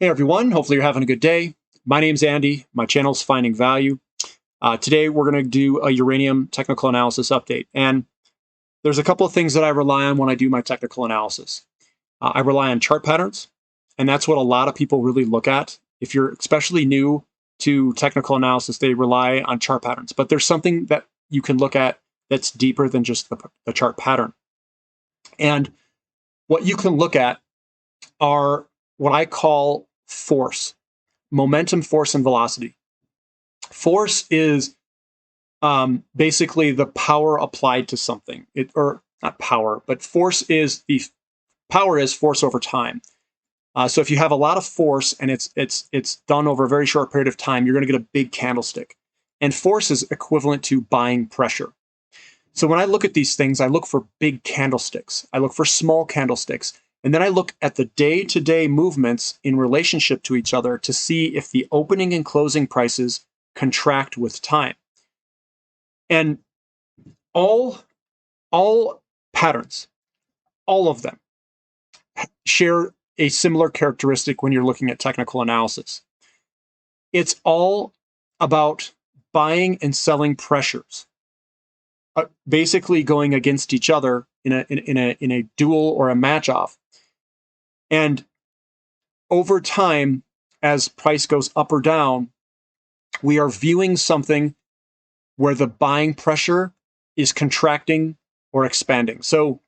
Hey everyone, hopefully you're having a good day. My name's Andy. My channel's Finding Value. Today we're going to do a uranium technical analysis update. And there's a couple of things that I rely on when I do my technical analysis. I rely on chart patterns, and that's what a lot of people really look at. If you're especially new to technical analysis, they rely on chart patterns. But there's something that you can look at that's deeper than just the chart pattern. And what you can look at are what I call force, momentum, force, and velocity. Force is basically the power applied to something. Or not power, but force is force over time. So if you have a lot of force and it's done over a very short period of time, you're going to get a big candlestick. And force is equivalent to buying pressure. So when I look at these things, I look for big candlesticks. I look for small candlesticks. And then I look at the day-to-day movements in relationship to each other to see if the opening and closing prices contract with time. And all patterns, all of them, share a similar characteristic when you're looking at technical analysis. It's all about buying and selling pressures, basically going against each other in a duel or a match off. And over time, as price goes up or down, we are viewing something where the buying pressure is contracting or expanding. So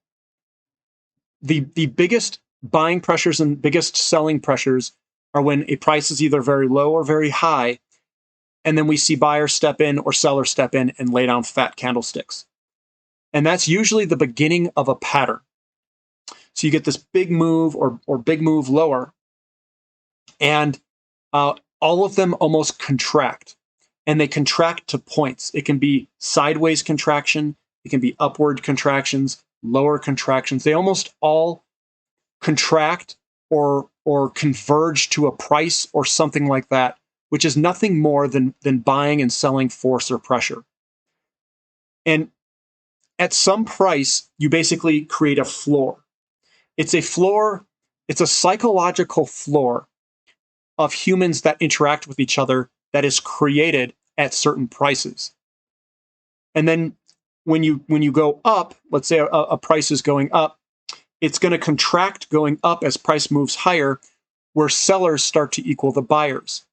the biggest buying pressures and biggest selling pressures are when a price is either very low or very high, and then we see buyers step in or sellers step in and lay down fat candlesticks. And that's usually the beginning of a pattern. So you get this big move or big move lower, and all of them almost contract. And they contract to points. It can be sideways contraction, it can be upward contractions, lower contractions. They almost all contract or converge to a price or something like that, which is nothing more than buying and selling force or pressure. And at some price, you basically create a floor. It's a floor, it's a psychological floor of humans that interact with each other that is created at certain prices. And then when you go up, let's say a price is going up, it's going to contract going up as price moves higher, where sellers start to equal the buyers.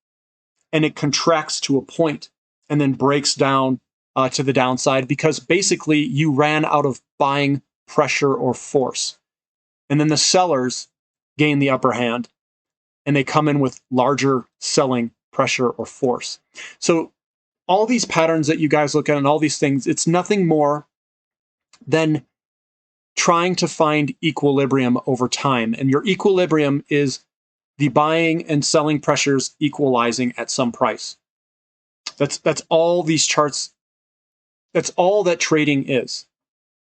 And it contracts to a point and then breaks down to the downside because basically you ran out of buying pressure or force. And then the sellers gain the upper hand and they come in with larger selling pressure or force. So all these patterns that you guys look at and all these things, it's nothing more than trying to find equilibrium over time. And your equilibrium is the buying and selling pressures equalizing at some price. That's all these charts, that's all that trading is.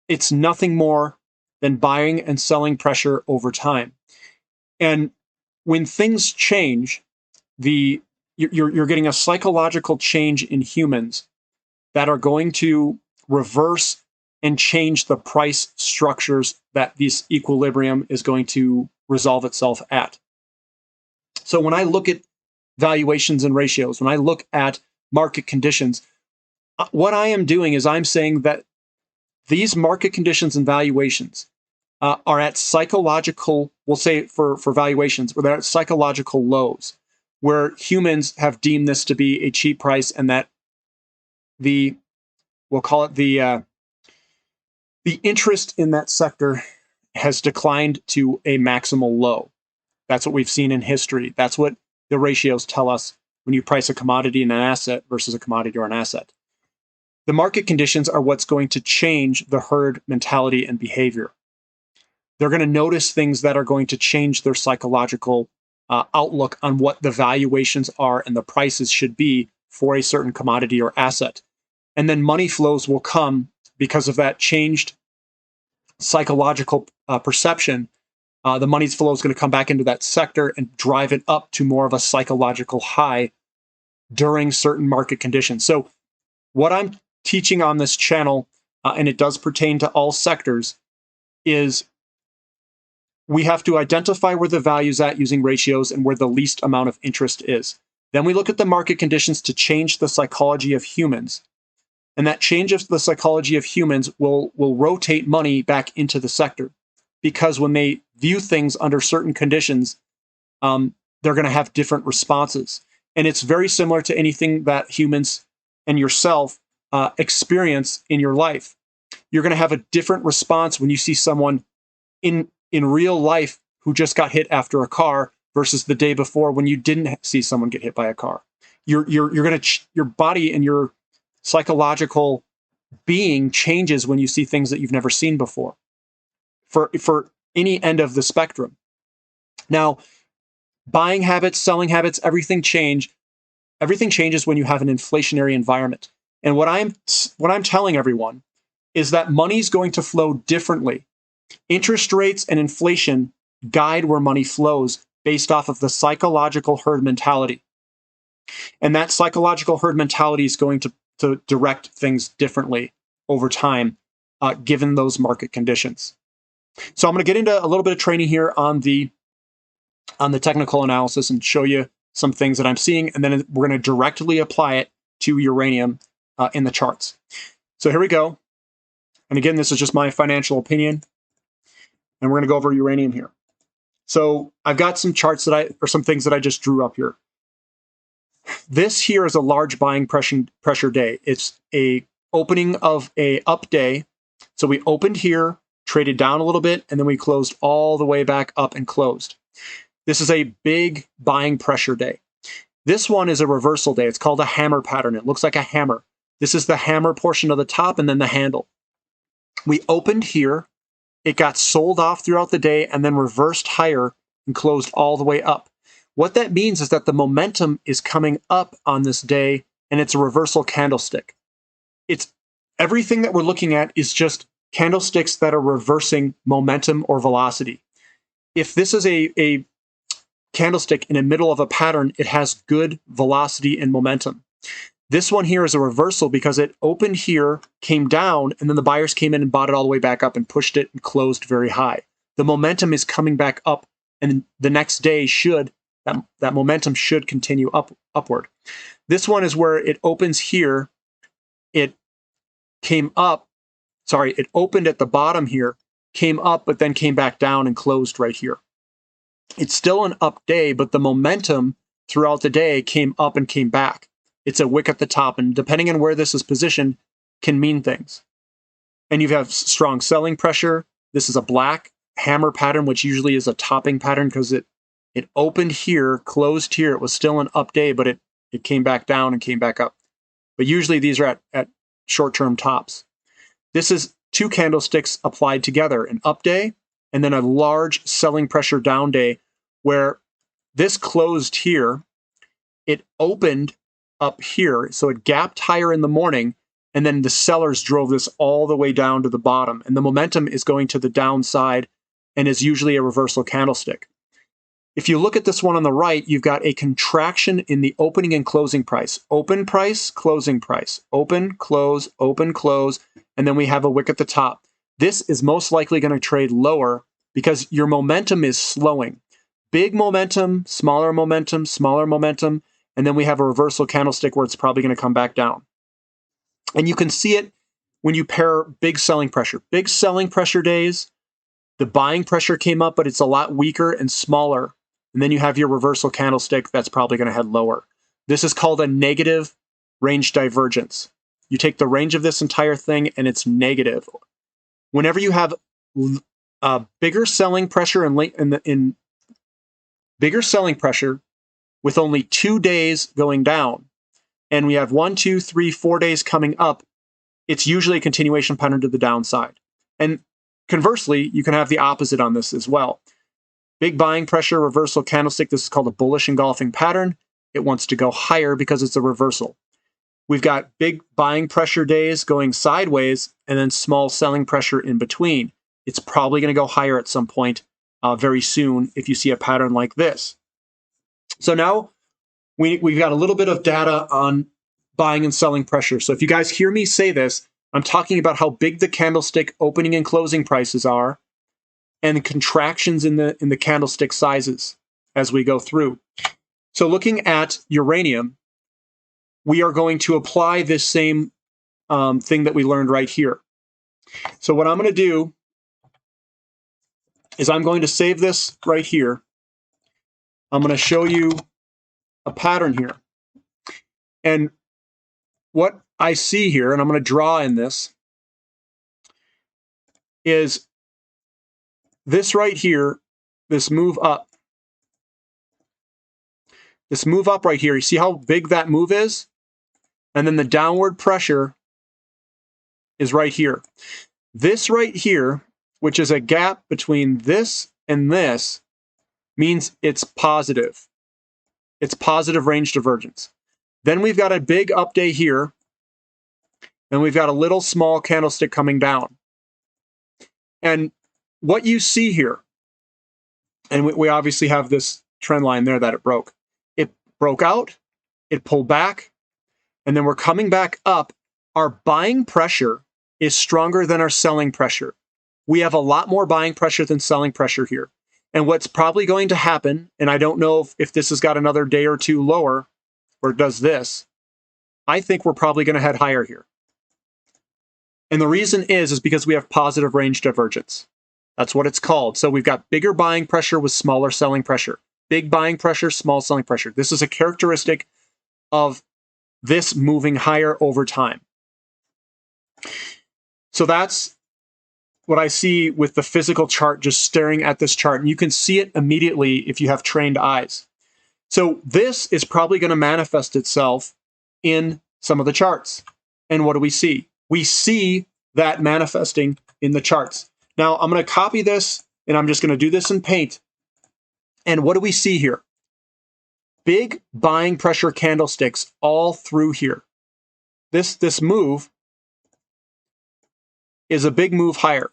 It's nothing more than buying and selling pressure over time. And when things change, you're getting a psychological change in humans that are going to reverse and change the price structures that this equilibrium is going to resolve itself at. So when I look at valuations and ratios, when I look at market conditions, what I am doing is I'm saying that these market conditions and valuations are at psychological, we'll say for valuations, where they're at psychological lows, where humans have deemed this to be a cheap price and that we'll call it the interest in that sector has declined to a maximal low. That's what we've seen in history. That's what the ratios tell us when you price a commodity and an asset versus a commodity or an asset. The market conditions are what's going to change the herd mentality and behavior. They're going to notice things that are going to change their psychological outlook on what the valuations are and the prices should be for a certain commodity or asset. And then money flows will come because of that changed psychological perception. The money flow is going to come back into that sector and drive it up to more of a psychological high during certain market conditions. So what I'm teaching on this channel, and it does pertain to all sectors, is we have to identify where the value's at using ratios and where the least amount of interest is. Then we look at the market conditions to change the psychology of humans. And that change of the psychology of humans will rotate money back into the sector. Because when they view things under certain conditions, they're going to have different responses. And it's very similar to anything that humans and yourself experience in your life. You're going to have a different response when you see someone in real life who just got hit after a car versus the day before when you didn't see someone get hit by a car. You're going to your body and your psychological being changes when you see things that you've never seen before. For any end of the spectrum. Now, buying habits, selling habits, everything changes when you have an inflationary environment. And what I'm telling everyone is that money's going to flow differently. Interest rates and inflation guide where money flows based off of the psychological herd mentality. And that psychological herd mentality is going to direct things differently over time, given those market conditions. So I'm going to get into a little bit of training here on the technical analysis and show you some things that I'm seeing, and then we're going to directly apply it to uranium in the charts. So here we go. And again, this is just my financial opinion, and we're going to go over uranium here. So I've got some charts or some things that I just drew up here. This here is a large buying pressure day. It's a opening of a up day. So we opened here, traded down a little bit, and then we closed all the way back up and closed. This is a big buying pressure day. This one is a reversal day. It's called a hammer pattern. It looks like a hammer. This is the hammer portion of the top and then the handle. We opened here. It got sold off throughout the day and then reversed higher and closed all the way up. What that means is that the momentum is coming up on this day, and it's a reversal candlestick. It's everything that we're looking at is just candlesticks that are reversing momentum or velocity. If this is a candlestick in the middle of a pattern, it has good velocity and momentum. This one here is a reversal because it opened here, came down, and then the buyers came in and bought it all the way back up and pushed it and closed very high. The momentum is coming back up, and the next day that momentum should continue upward. This one is where it opens here, it opened at the bottom here, came up, but then came back down and closed right here. It's still an up day, but the momentum throughout the day came up and came back. It's a wick at the top, and depending on where this is positioned, can mean things. And you have strong selling pressure. This is a black hammer pattern, which usually is a topping pattern because it opened here, closed here. It was still an up day, but it came back down and came back up. But usually these are at short-term tops. This is two candlesticks applied together, an up day and then a large selling pressure down day where this closed here, it opened up here, so it gapped higher in the morning, and then the sellers drove this all the way down to the bottom, and the momentum is going to the downside and is usually a reversal candlestick. If you look at this one on the right, you've got a contraction in the opening and closing price. Open price, closing price. Open, close, and then we have a wick at the top. This is most likely going to trade lower because your momentum is slowing. Big momentum, smaller momentum, and then we have a reversal candlestick where it's probably going to come back down. And you can see it when you pair big selling pressure. Big selling pressure days, the buying pressure came up, but it's a lot weaker and smaller. And then you have your reversal candlestick that's probably going to head lower. This is called a negative range divergence. You take the range of this entire thing and it's negative. Whenever you have bigger selling pressure in bigger selling pressure with only 2 days going down, and we have 1, 2, 3, 4 days coming up, it's usually a continuation pattern to the downside. And conversely, you can have the opposite on this as well. Big buying pressure, reversal candlestick. This is called a bullish engulfing pattern. It wants to go higher because it's a reversal. We've got big buying pressure days going sideways and then small selling pressure in between. It's probably going to go higher at some point very soon if you see a pattern like this. So now we've got a little bit of data on buying and selling pressure. So if you guys hear me say this, I'm talking about how big the candlestick opening and closing prices are and contractions in the candlestick sizes as we go through. So looking at uranium, we are going to apply this same thing that we learned right here. So what I'm going to do is I'm going to save this right here. I'm going to show you a pattern here. And what I see here, and I'm going to draw in this, is this right here, this move up. This move up right here, you see how big that move is? And then the downward pressure is right here. This right here, which is a gap between this and this, means it's positive. It's positive range divergence. Then we've got a big up day here, and we've got a little small candlestick coming down. And what you see here, and we obviously have this trend line there that it broke. It broke out, it pulled back, and then we're coming back up. Our buying pressure is stronger than our selling pressure. We have a lot more buying pressure than selling pressure here. And what's probably going to happen, and I don't know if this has got another day or two lower, or does this, I think we're probably going to head higher here. And the reason is because we have positive range divergence. That's what it's called. So we've got bigger buying pressure with smaller selling pressure. Big buying pressure, small selling pressure. This is a characteristic of this moving higher over time. So that's what I see with the physical chart, just staring at this chart. And you can see it immediately if you have trained eyes. So this is probably going to manifest itself in some of the charts. And what do we see? We see that manifesting in the charts. Now I'm going to copy this, and I'm just going to do this in Paint. And what do we see here? Big buying pressure candlesticks all through here. This move is a big move higher.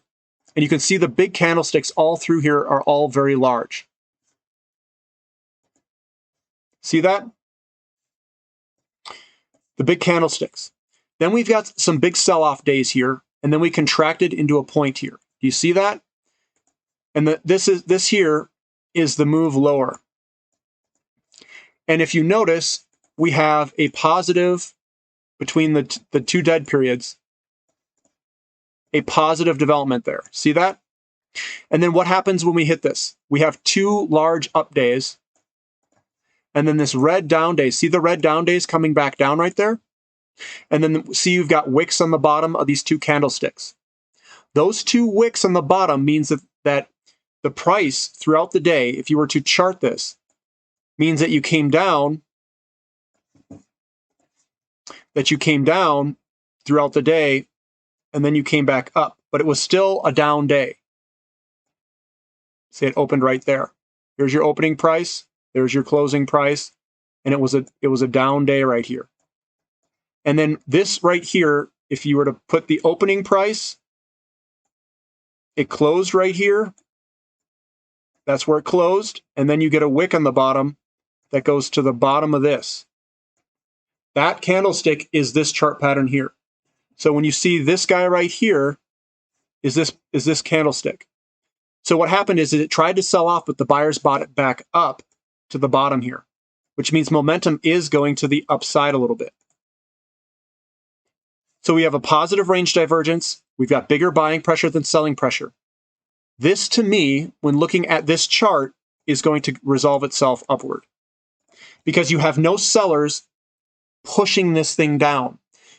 And you can see the big candlesticks all through here are all very large. See that? The big candlesticks. Then we've got some big sell-off days here, and then we contracted into a point here. Do you see that? And this here is the move lower. And if you notice, we have a positive between the two dead periods, a positive development there. See that? And then what happens when we hit this? We have two large up days, and then this red down day. See the red down days coming back down right there? And then see you've got wicks on the bottom of these two candlesticks. Those two wicks on the bottom means that the price throughout the day, if you were to chart this, means that you came down throughout the day, and then you came back up. But it was still a down day. See, it opened right there. Here's your opening price. There's your closing price. And it was a down day right here. And then this right here, if you were to put the opening price, it closed right here. That's where it closed. And then you get a wick on the bottom that goes to the bottom of this. That candlestick is this chart pattern here. So when you see this guy right here, is this candlestick. So what happened is it tried to sell off, but the buyers bought it back up to the bottom here, which means momentum is going to the upside a little bit. So we have a positive range divergence. We've got bigger buying pressure than selling pressure. This, to me, when looking at this chart, is going to resolve itself upward because you have no sellers pushing this thing down.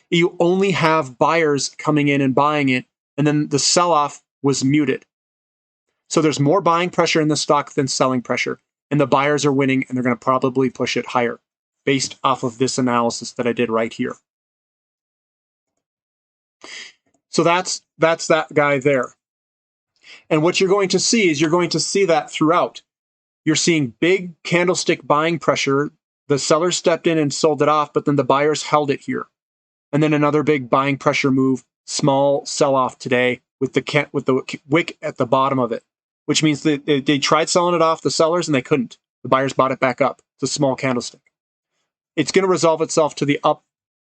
You only have buyers coming in and buying it, and then the sell-off was muted. So there's more buying pressure in the stock than selling pressure, and the buyers are winning, and they're going to probably push it higher based off of this analysis that I did right here. So that's that guy there. And what you're going to see is you're going to see that throughout. You're seeing big candlestick buying pressure. The sellers stepped in and sold it off, but then the buyers held it here. And then another big buying pressure move, small sell-off today with the wick at the bottom of it, which means that they tried selling it off, the sellers, and they couldn't. The buyers bought it back up. It's a small candlestick. It's going to resolve itself to the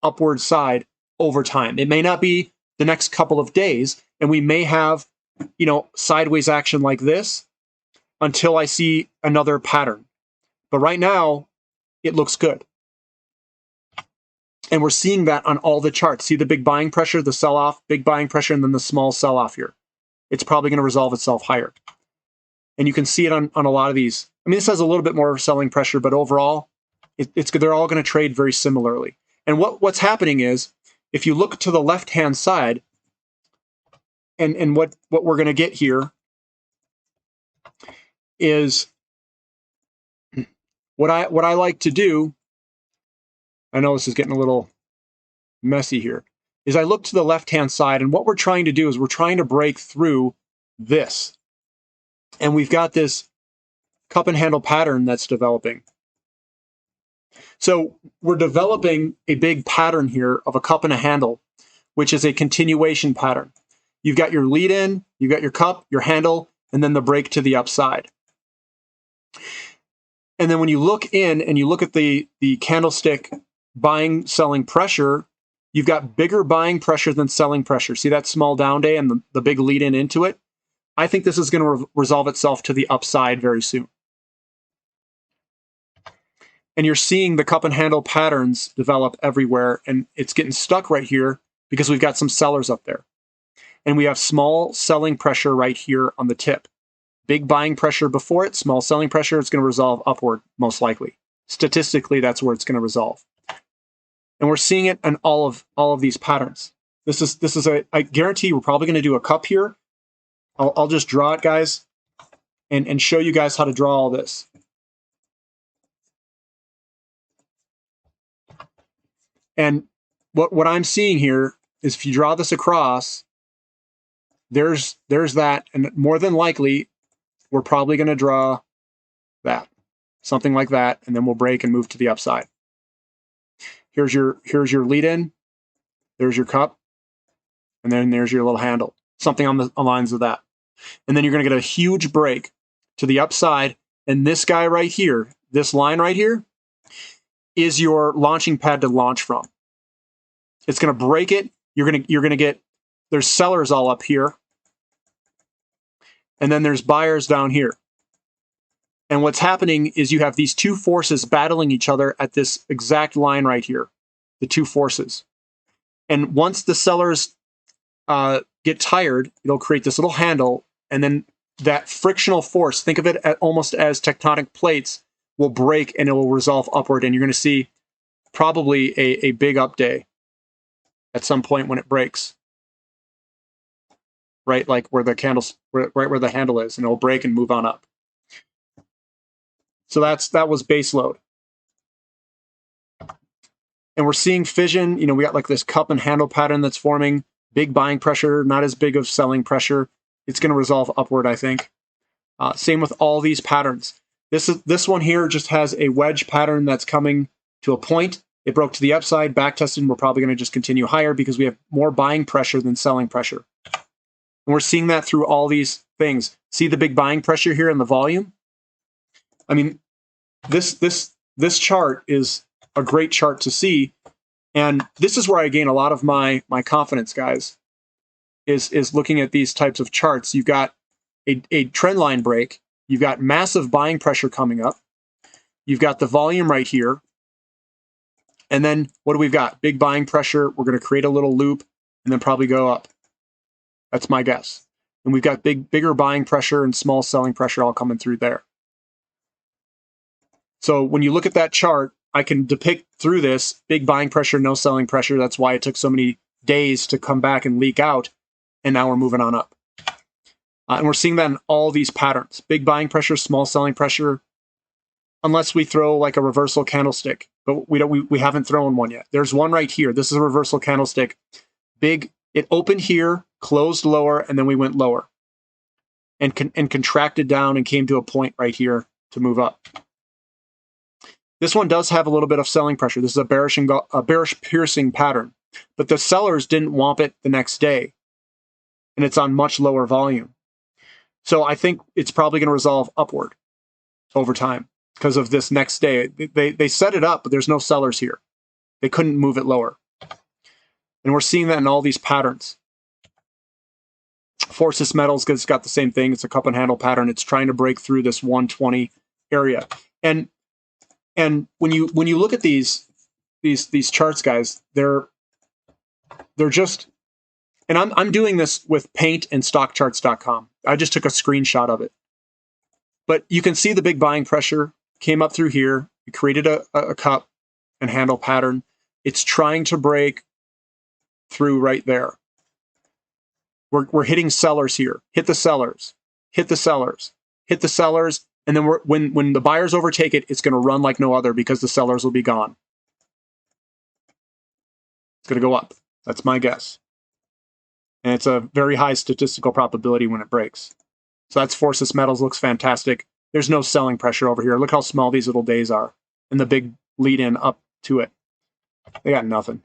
upward side over time. It may not be the next couple of days, and we may have sideways action like this until I see another pattern. But right now, it looks good. And we're seeing that on all the charts. See the big buying pressure, the sell-off, big buying pressure, and then the small sell-off here. It's probably going to resolve itself higher. And you can see it on a lot of these. I mean, this has a little bit more selling pressure, but overall, they're all going to trade very similarly. And what's happening is, if you look to the left-hand side, and what we're going to get here is what I like to do. I know this is getting a little messy here. Is I look to the left-hand side, and what we're trying to do is we're trying to break through this, and we've got this cup and handle pattern that's developing. So we're developing a big pattern here of a cup and a handle, which is a continuation pattern. You've got your lead in, you've got your cup, your handle, and then the break to the upside. And then when you look in and you look at the candlestick buying, selling pressure, you've got bigger buying pressure than selling pressure. See that small down day and the big lead in into it? I think this is going to resolve itself to the upside very soon. And you're seeing the cup and handle patterns develop everywhere, and it's getting stuck right here because we've got some sellers up there. And we have small selling pressure right here on the tip. Big buying pressure before it, small selling pressure, it's going to resolve upward, most likely. Statistically, that's where it's going to resolve. And we're seeing it in all of these patterns. This is I guarantee we're probably going to do a cup here. I'll just draw it, guys, and show you guys how to draw all this. And what I'm seeing here is if you draw this across, there's that, and more than likely, we're probably going to draw that, something like that, and then we'll break and move to the upside. Here's your lead in, there's your cup, and then there's your little handle, something on the lines of that. And then you're going to get a huge break to the upside, and this guy right here, this line right here, is your launching pad to launch from. It's going to break it. You're going to get, there's sellers all up here, and then there's buyers down here. And what's happening is you have these two forces battling each other at this exact line right here, the two forces. And once the sellers get tired, it'll create this little handle, and then that frictional force, think of it almost as tectonic plates, will break and it will resolve upward, and you're going to see probably a big up day at some point when it breaks. Right, like where the candles, right where the handle is, and it'll break and move on up. So that was base load. And we're seeing fission. We got like this cup and handle pattern that's forming. Big buying pressure, not as big of selling pressure. It's going to resolve upward, I think. Same with all these patterns. This one here just has a wedge pattern that's coming to a point. It broke to the upside, back tested, and we're probably going to just continue higher because we have more buying pressure than selling pressure. And we're seeing that through all these things. See the big buying pressure here in the volume? I mean, this chart is a great chart to see. And this is where I gain a lot of my confidence, guys, is looking at these types of charts. You've got a trend line break. You've got massive buying pressure coming up. You've got the volume right here. And then what do we've got? Big buying pressure. We're going to create a little loop and then probably go up. That's my guess. And we've got bigger buying pressure and small selling pressure all coming through there. So when you look at that chart, I can depict through this big buying pressure, no selling pressure. That's why it took so many days to come back and leak out. And now we're moving on up. And we're seeing that in all these patterns. Big buying pressure, small selling pressure, unless we throw like a reversal candlestick. But we haven't thrown one yet. There's one right here. This is a reversal candlestick. Big, it opened here, closed lower, and then we went lower. And contracted down and came to a point right here to move up. This one does have a little bit of selling pressure. This is a bearish piercing pattern. But the sellers didn't womp it the next day. And it's on much lower volume. So I think it's probably going to resolve upward over time because of this next day. They set it up, but there's no sellers here. They couldn't move it lower. And we're seeing that in all these patterns. Forces Metals, because it's got the same thing. It's a cup and handle pattern. It's trying to break through this 120 area. And when you look at these charts, guys, they're just, and I'm doing this with paint and stockcharts.com. I just took a screenshot of it. But you can see the big buying pressure came up through here. It created a cup and handle pattern. It's trying to break through right there. We're hitting sellers here. Hit the sellers. Hit the sellers. Hit the sellers. And then when the buyers overtake it, it's going to run like no other because the sellers will be gone. It's going to go up. That's my guess. And it's a very high statistical probability when it breaks. So that's Forces Metals. Looks fantastic. There's no selling pressure over here. Look how small these little days are. And the big lead-in up to it. They got nothing.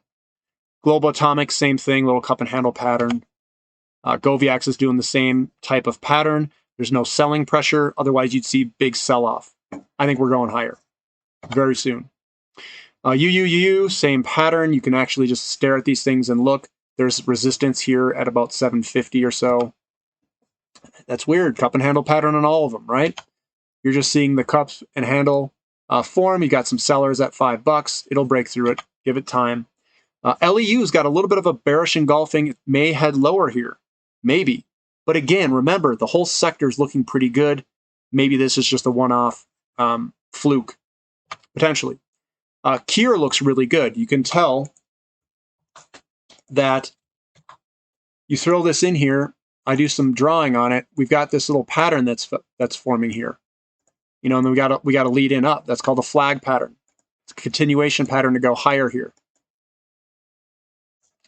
Global Atomic, same thing. Little cup and handle pattern. Goviax is doing the same type of pattern. There's no selling pressure. Otherwise, you'd see big sell-off. I think we're going higher very soon. UUU, same pattern. You can actually just stare at these things and look. There's resistance here at about 750 or so. That's weird. Cup and handle pattern on all of them, right? You're just seeing the cups and handle form. You got some sellers at $5. It'll break through it. Give it time. LEU's got a little bit of a bearish engulfing. It may head lower here. Maybe. But again, remember, the whole sector is looking pretty good. Maybe this is just a one-off fluke, potentially. Kier looks really good. You can tell that you throw this in here. I do some drawing on it. We've got this little pattern that's forming here. You know, and then we got to lead in up. That's called a flag pattern. It's a continuation pattern to go higher here.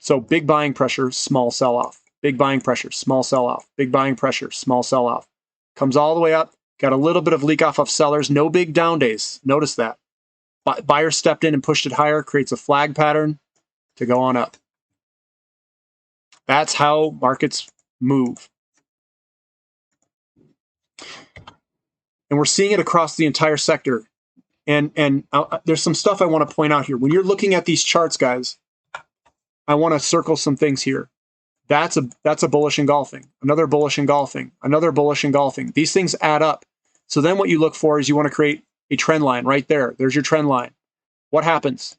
So big buying pressure, small sell-off. Big buying pressure, small sell-off. Big buying pressure, small sell-off. Comes all the way up. Got a little bit of leak off of sellers. No big down days. Notice that. Buyer stepped in and pushed it higher. Creates a flag pattern to go on up. That's how markets move. And we're seeing it across the entire sector. And there's some stuff I want to point out here. When you're looking at these charts, guys, I want to circle some things here. That's a bullish engulfing, another bullish engulfing, another bullish engulfing. These things add up. So then what you look for is you want to create a trend line right there. There's your trend line. What happens?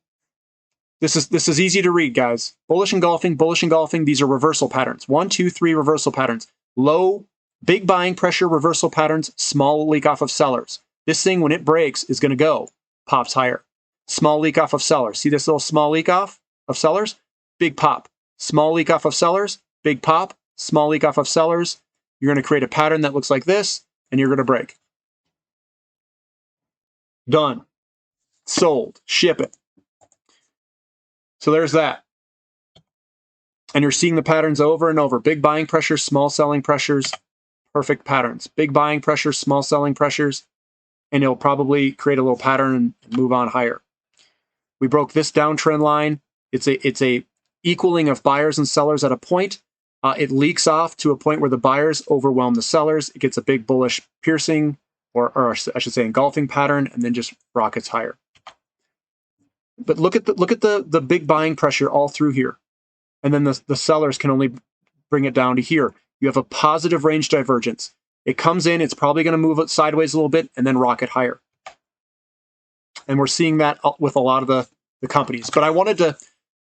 This is easy to read, guys. Bullish engulfing, bullish engulfing. These are reversal patterns. 1, 2, 3 reversal patterns. Low, big buying pressure reversal patterns, small leak off of sellers. This thing, when it breaks, is going to go, pops higher. Small leak off of sellers. See this little small leak off of sellers? Big pop. Small leak off of sellers, big pop, small leak off of sellers. You're going to create a pattern that looks like this, and you're going to break. Done. Sold. Ship it. So there's that. And you're seeing the patterns over and over. Big buying pressures, small selling pressures, perfect patterns. Big buying pressures, small selling pressures, and it'll probably create a little pattern and move on higher. We broke this downtrend line. It's a equaling of buyers and sellers at a point. It leaks off to a point where the buyers overwhelm the sellers. It gets a big bullish piercing, or I should say engulfing pattern, and then just rockets higher. But look at the big buying pressure all through here. And then the sellers can only bring it down to here. You have a positive range divergence. It comes in, it's probably going to move it sideways a little bit and then rocket higher. And we're seeing that with a lot of the companies. But I wanted to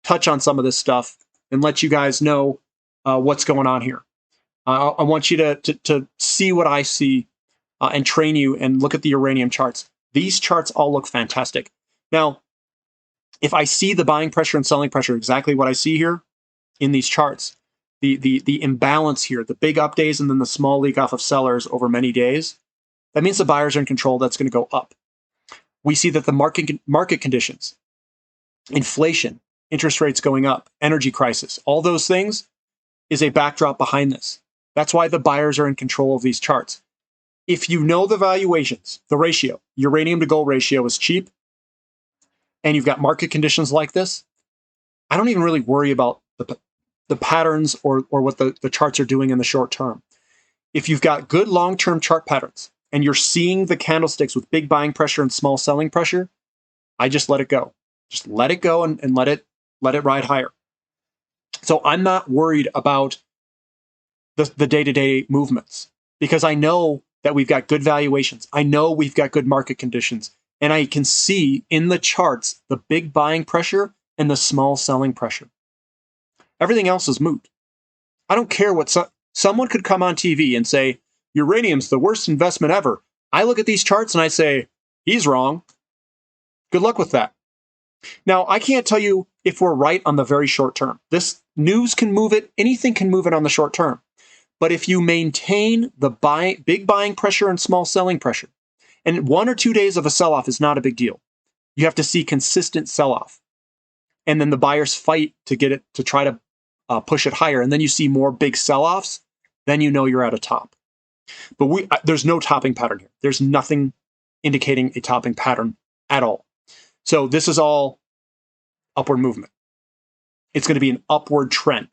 touch on some of this stuff and let you guys know what's going on here. I want you to see what I see and train you and look at the uranium charts. These charts all look fantastic. Now, if I see the buying pressure and selling pressure, exactly what I see here in these charts, the imbalance here, the big up days and then the small leak off of sellers over many days, that means the buyers are in control. That's going to go up. We see that the market conditions, inflation, interest rates going up, energy crisis, all those things is a backdrop behind this. That's why the buyers are in control of these charts. If you know the valuations, the ratio, uranium to gold ratio is cheap, and you've got market conditions like this, I don't even really worry about the patterns or what the charts are doing in the short term. If you've got good long-term chart patterns and you're seeing the candlesticks with big buying pressure and small selling pressure, I just let it go. Just let it go and let it ride higher. So I'm not worried about the day-to-day movements, because I know that we've got good valuations. I know we've got good market conditions. And I can see in the charts the big buying pressure and the small selling pressure. Everything else is moot. I don't care what someone could come on TV and say, uranium's the worst investment ever. I look at these charts and I say, he's wrong. Good luck with that. Now, I can't tell you if we're right on the very short term. This news can move it. Anything can move it on the short term. But if you maintain the big buying pressure and small selling pressure, and 1 or 2 days of a sell-off is not a big deal. You have to see consistent sell-off. And then the buyers fight to get it, to try to push it higher. And then you see more big sell-offs, then you know you're at a top. But there's no topping pattern here. There's nothing indicating a topping pattern at all. So this is all upward movement. It's going to be an upward trend.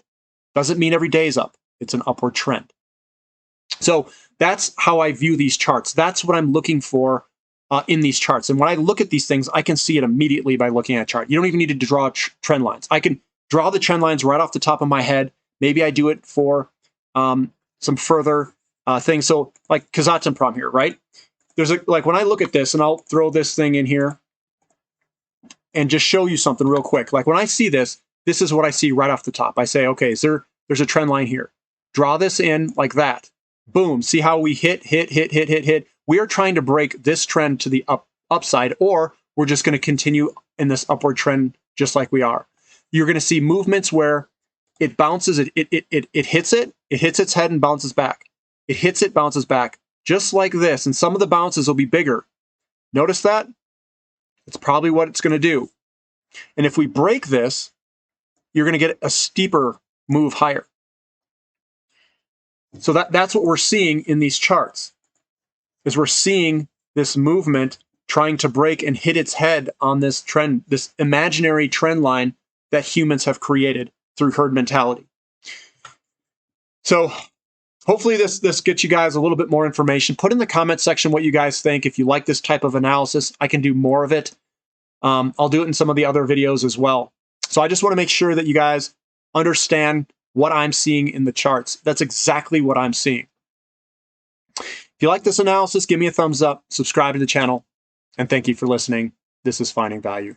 Doesn't mean every day is up. It's an upward trend. So that's how I view these charts. That's what I'm looking for in these charts. And when I look at these things, I can see it immediately by looking at a chart. You don't even need to draw trend lines. I can draw the trend lines right off the top of my head. Maybe I do it for some further things. So like Kazakhstan here, right? There's like when I look at this, and I'll throw this thing in here and just show you something real quick. Like when I see this, this is what I see right off the top. I say, okay, there's a trend line here. Draw this in like that. Boom. See how we hit. We are trying to break this trend to the upside, or we're just going to continue in this upward trend just like we are. You're going to see movements where it bounces, it hits its head and bounces back. It hits it, bounces back, just like this. And some of the bounces will be bigger. Notice that? It's probably what it's going to do. And if we break this, you're going to get a steeper move higher. So that's what we're seeing in these charts, is we're seeing this movement trying to break and hit its head on this trend, this imaginary trend line that humans have created through herd mentality. So hopefully this gets you guys a little bit more information. Put in the comment section what you guys think. If you like this type of analysis, I can do more of it. I'll do it in some of the other videos as well. So I just want to make sure that you guys understand what I'm seeing in the charts. That's exactly what I'm seeing. If you like this analysis, give me a thumbs up, subscribe to the channel, and thank you for listening. This is Finding Value.